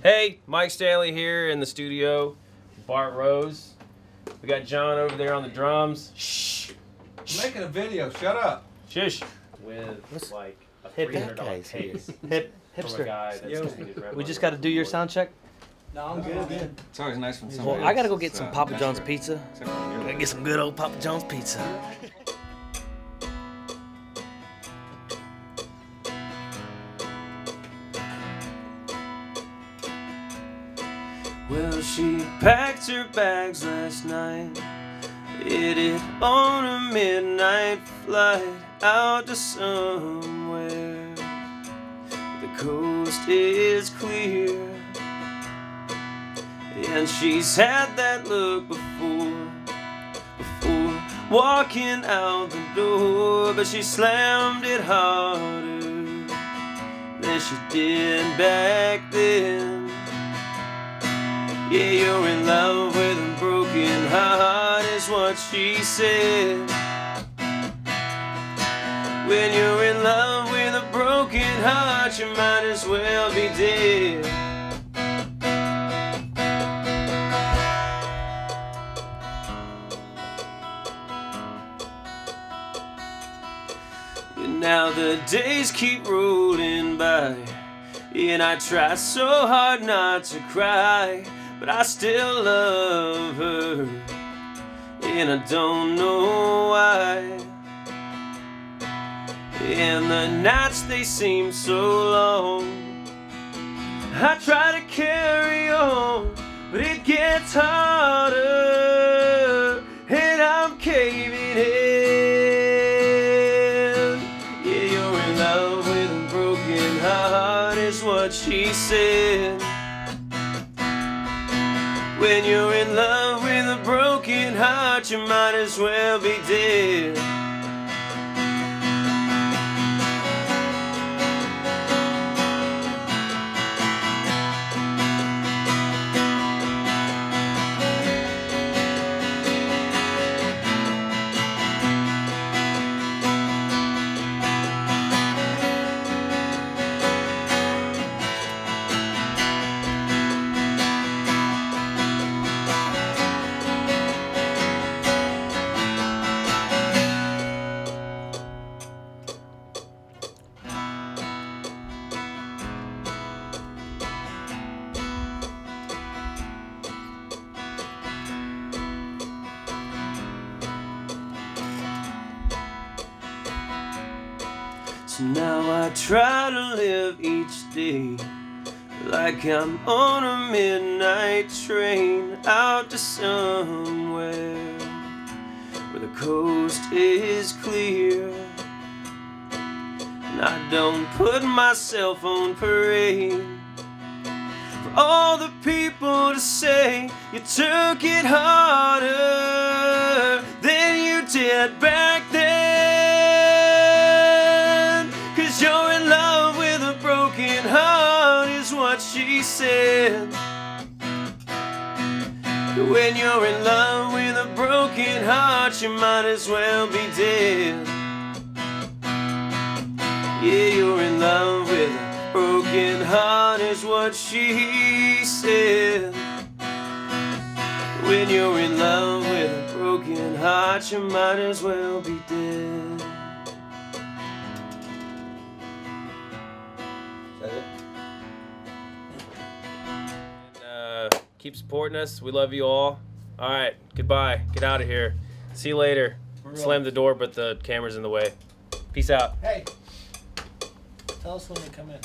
Hey, Mike Stanley here in the studio. Bart Rose. We got John over there on the drums. Shh. I'm making a video. Shut up. Shush. With like a $300 case. Hipster. From a guy that's We just got to do your sound check. No, I'm good, man. It's always nice when somebody Well, I got to go get some Papa John's pizza. Gotta get some good old Papa John's pizza. Well, she packed her bags last night, headed on a midnight flight out to somewhere. The coast is clear, and she's had that look before walking out the door, but she slammed it harder than she did back then. Yeah, you're in love with a broken heart, is what she said. When you're in love with a broken heart, you might as well be dead. And now the days keep rolling by, and I try so hard not to cry, but I still love her, and I don't know why. And the nights, they seem so long. I try to carry on, but it gets harder, and I'm caving in. Yeah, you're in love with a broken heart, is what she said. When you're in love with a broken heart, you might as well be dead. So now I try to live each day like I'm on a midnight train out to somewhere where the coast is clear. And I don't put myself on parade for all the people to say you took it harder than you did back then. You're in love with a broken heart, is what she said. When you're in love with a broken heart, you might as well be dead. Yeah, you're in love with a broken heart, is what she said. When you're in love with a broken heart, you might as well be dead. Keep supporting us. We love you all. All right, goodbye. Get out of here. See you later. Slam the door, but the camera's in the way. Peace out. Hey, tell us when they come in.